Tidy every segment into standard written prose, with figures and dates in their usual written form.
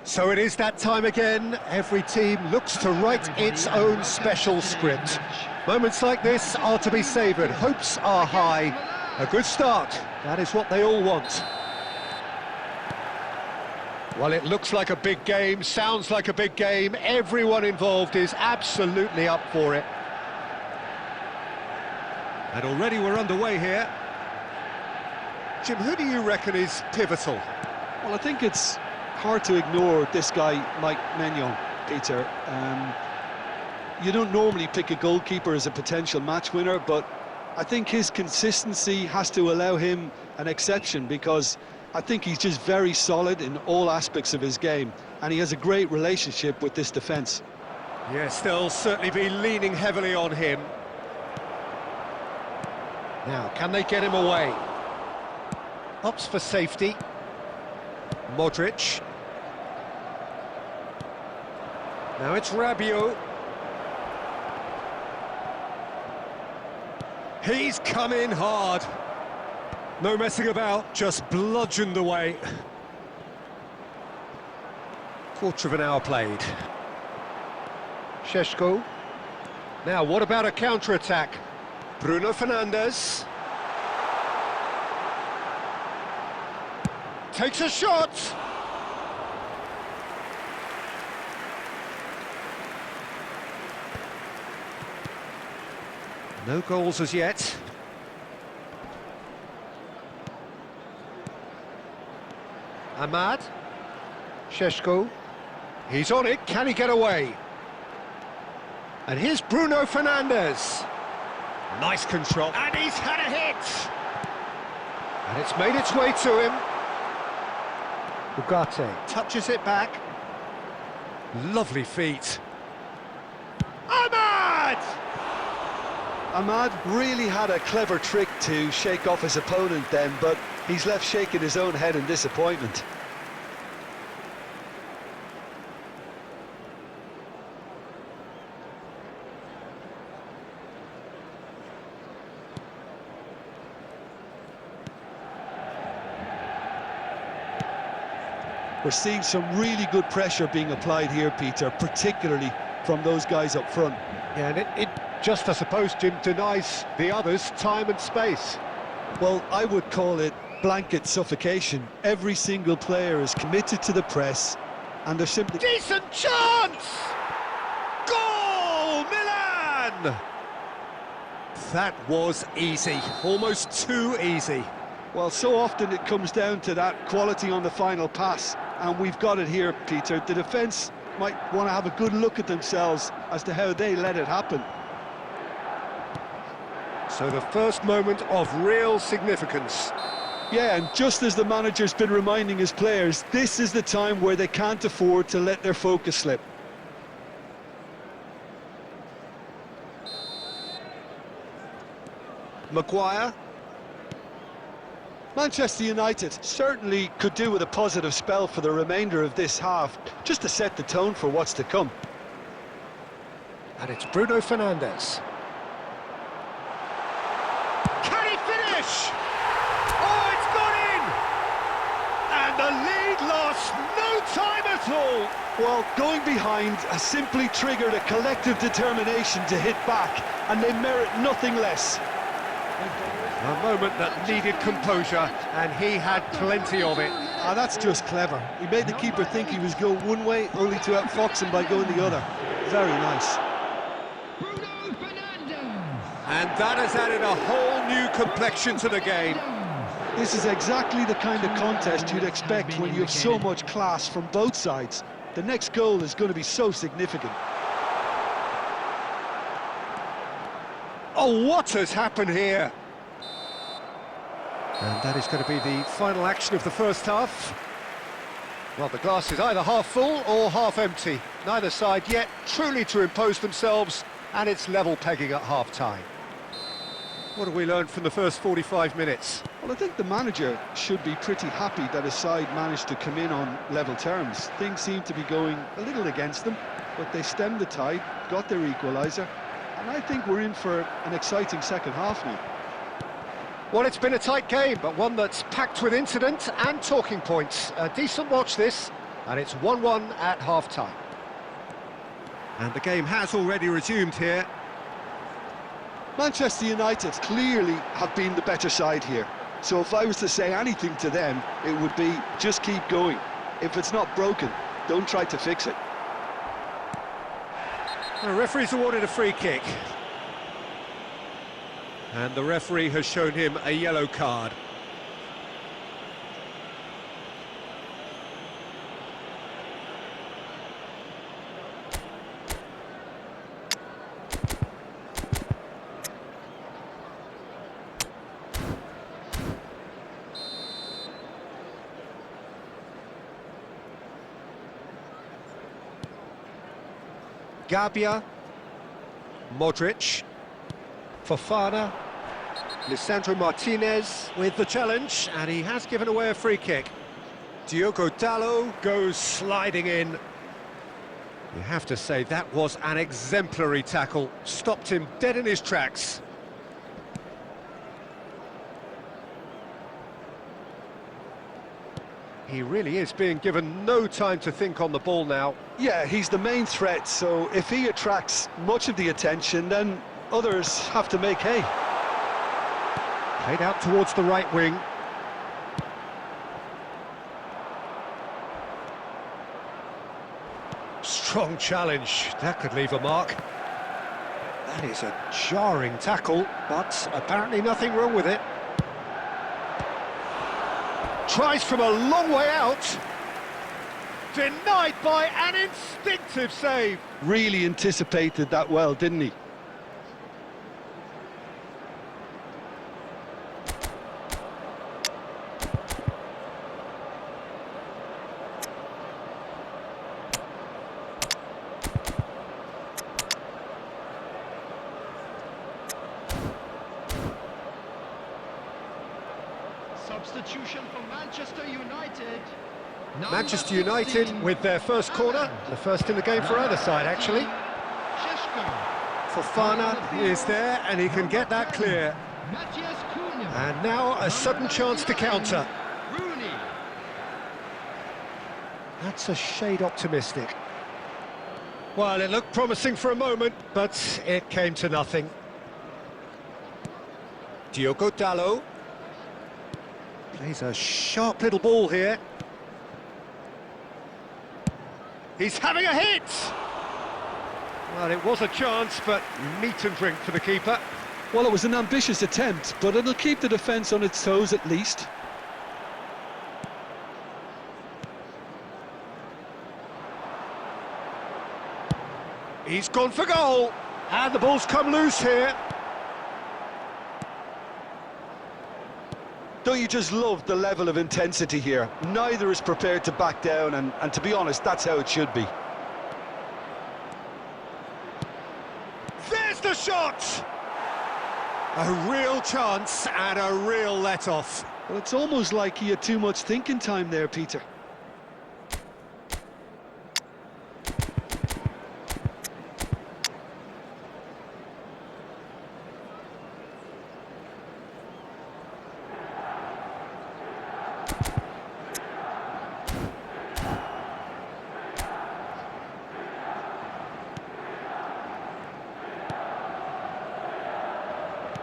So it is that time again. Every team looks to write its own special script. Moments like this are to be savoured. Hopes are high. A good start. That is what they all want. Well, it looks like a big game, sounds like a big game. Everyone involved is absolutely up for it. And already we're underway here. Jim, who do you reckon is pivotal? Well, I think it's hard to ignore this guy, Mike Maignan, Peter. You don't normally pick a goalkeeper as a potential match winner, but I think his consistency has to allow him an exception, because I think he's just very solid in all aspects of his game, and he has a great relationship with this defence. Yes, they'll certainly be leaning heavily on him. Now, can they get him away? Opts for safety. Modric. Now it's Rabiot. He's come in hard. No messing about, just bludgeoned away. Quarter of an hour played. Šeško. Now, what about a counter-attack? Bruno Fernandes. Takes a shot. No goals as yet. Ahmad. Šeško. He's on it, can he get away? And here's Bruno Fernandes. Nice control. And he's had a hit! And it's made its way to him. Ugarte touches it back. Lovely feet. Ahmad! Ahmad really had a clever trick to shake off his opponent then, but he's left shaking his own head in disappointment. We're seeing some really good pressure being applied here, Peter, particularly from those guys up front. Yeah, and it just, I suppose, Jim, denies the others time and space. Well, I would call it blanket suffocation. Every single player is committed to the press, and they're simply... Decent chance! Goal, Milan! That was easy, almost too easy. Well, so often it comes down to that quality on the final pass, and we've got it here, Peter. The defence might want to have a good look at themselves as to how they let it happen. So the first moment of real significance. Yeah, and just as the manager's been reminding his players, this is the time where they can't afford to let their focus slip. Maguire. Manchester United certainly could do with a positive spell for the remainder of this half, just to set the tone for what's to come. And it's Bruno Fernandes. Can he finish? Oh, it's gone in! And the lead lost no time at all! Well, going behind has simply triggered a collective determination to hit back, and they merit nothing less. A moment that needed composure, and he had plenty of it. Ah, that's just clever. He made the keeper think he was going one way, only to outfox him by going the other. Very nice. And that has added a whole new complexion to the game. This is exactly the kind of contest you'd expect when you have so much class from both sides. The next goal is going to be so significant. Oh, what has happened here? And that is going to be the final action of the first half. Well, the glass is either half full or half empty. Neither side yet truly to impose themselves, and it's level pegging at half-time. What have we learned from the first 45 minutes? Well, I think the manager should be pretty happy that his side managed to come in on level terms. Things seem to be going a little against them, but they stemmed the tide, got their equaliser, and I think we're in for an exciting second half now. Well, it's been a tight game, but one that's packed with incident and talking points. A decent watch this, And it's 1-1 at half-time. And the game has already resumed here. Manchester United clearly have been the better side here. So if I was to say anything to them, it would be just keep going. If it's not broken, don't try to fix it. The referee's awarded a free kick. And the referee has shown him a yellow card. Gabia, Modric, Fofana, Lisandro Martinez with the challenge, and he has given away a free kick. Diogo Dalot goes sliding in. You have to say that was an exemplary tackle, stopped him dead in his tracks. He really is being given no time to think on the ball now. Yeah, he's the main threat, so if he attracts much of the attention, then others have to make hay. Played out towards the right wing. Strong challenge, that could leave a mark. That is a jarring tackle, but apparently nothing wrong with it. Tries from a long way out. Denied by an instinctive save. Really anticipated that well, didn't he? Substitution for Manchester United. Manchester United with their first corner, the first in the game for either side actually. Fofana is there and he can get that clear. And now a sudden chance to counter. That's a shade optimistic. Well, it looked promising for a moment, but it came to nothing. Diogo Dalot plays a sharp little ball here. He's having a hit! Well, it was a chance, but meat and drink for the keeper. Well, it was an ambitious attempt, but it'll keep the defence on its toes at least. He's gone for goal, and the ball's come loose here. Don't you just love the level of intensity here? Neither is prepared to back down, and to be honest, that's how it should be. There's the shot! A real chance and a real let-off. Well, it's almost like he had too much thinking time there, Peter.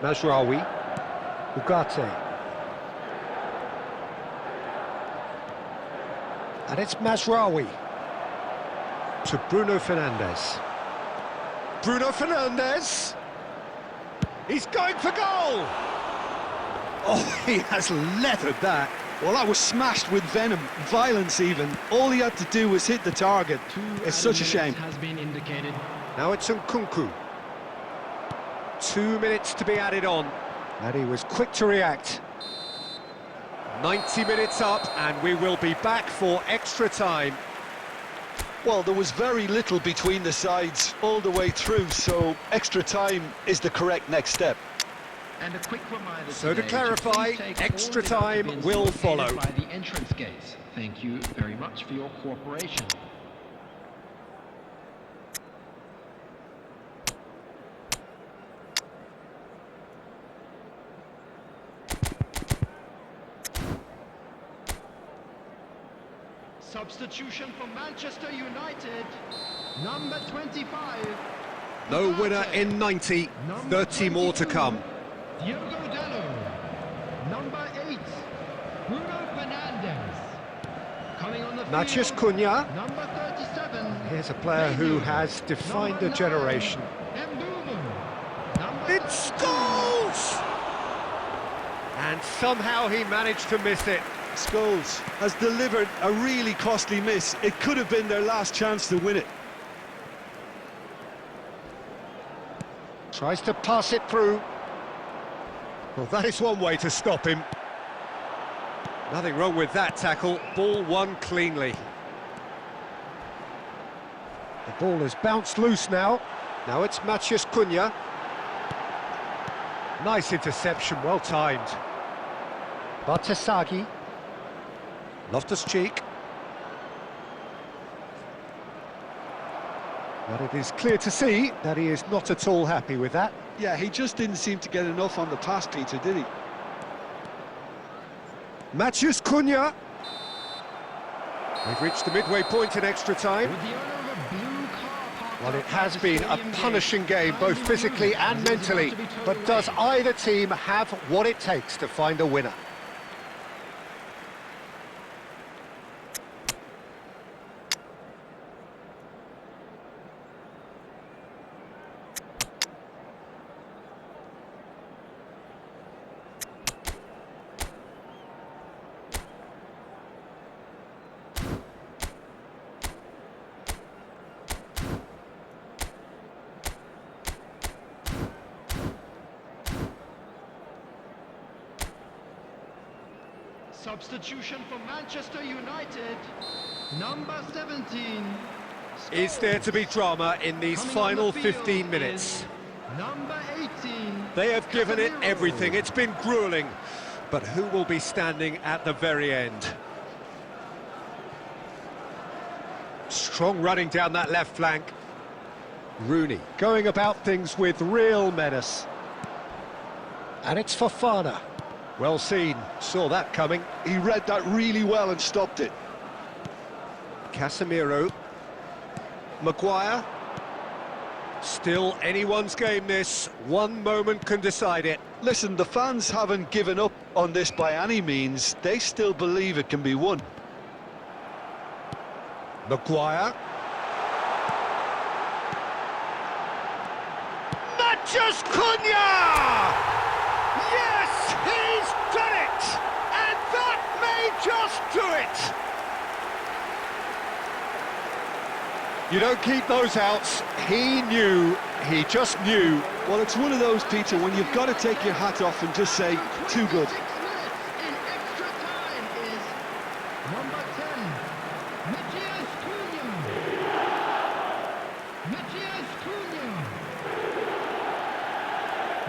Mazraoui, Ugarte. And it's Mazraoui to Bruno Fernandes. Bruno Fernandes! He's going for goal! Oh, he has leathered that. Well, that was smashed with venom, violence even. All he had to do was hit the target. It's such a shame. Has been indicated. Now it's Nkunku. 2 minutes to be added on, and he was quick to react. 90 minutes up, and we will be back for extra time. Well, there was very little between the sides all the way through, so extra time is the correct next step. And a quick reminder So to today clarify, please take extra all the time documents will located follow. by the entrance gate. Thank you very much for your cooperation. Substitution for Manchester United. Number 25. No winner in 90, 30 more to come. Diogo Dallo. Number 8. Bruno Fernandes. Coming on the field. Matheus Cunha. Number 37. Here's a player who has defined a generation. It scores! And somehow he managed to miss it. Scholes has delivered a really costly miss. It could have been their last chance to win it. Tries to pass it through. Well, that is one way to stop him. Nothing wrong with that tackle. Ball won cleanly. The ball has bounced loose now. Now it's Matheus Cunha. Nice interception, well timed. Bartesaghi. Loftus-Cheek. But it is clear to see that he is not at all happy with that. Yeah, he just didn't seem to get enough on the pass, Peter, did he? Matheus Cunha. They've reached the midway point in extra time. Well, it has been a punishing game, both physically and mentally. But does either team have what it takes to find a winner? Substitution for Manchester United. Number 17. Is there to be drama in these final 15 minutes? Number 18. They have given it everything. It's been grueling. But who will be standing at the very end? Strong running down that left flank. Rooney going about things with real menace. And it's Fofana. Well seen, saw that coming. He read that really well and stopped it. Casemiro. Maguire. Still anyone's game this. One moment can decide it. Listen, the fans haven't given up on this by any means. They still believe it can be won. Maguire. Matheus Cunha! Yes, he's done it! And that may just do it! You don't keep those outs. He knew, he just knew. Well, it's one of those, Peter, when you've got to take your hat off and just say, too good. 6 minutes in extra time is number 10. Matheus Cunha. Matheus Cunha.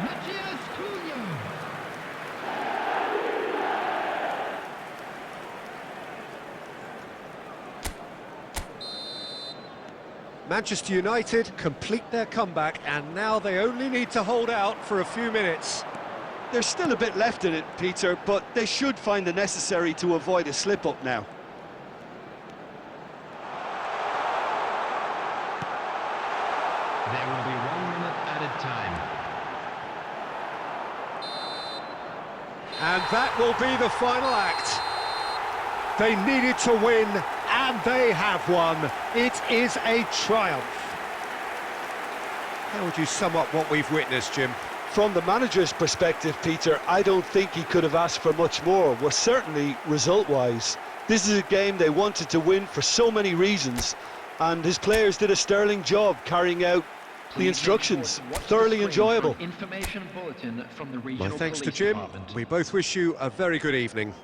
Matheus Cunha. Manchester United complete their comeback, and now they only need to hold out for a few minutes. There's still a bit left in it, Peter, but they should find the necessary to avoid a slip-up now. There will be 1 minute added time. And that will be the final act. They needed to win, and they have won. It is a triumph. How would you sum up what we've witnessed, Jim? From the manager's perspective, Peter, I don't think he could have asked for much more. Well, certainly result-wise. This is a game they wanted to win for so many reasons, and his players did a sterling job carrying out the instructions. Thoroughly enjoyable. Information bulletin from the My regional thanks to police Jim. department. We both wish you a very good evening.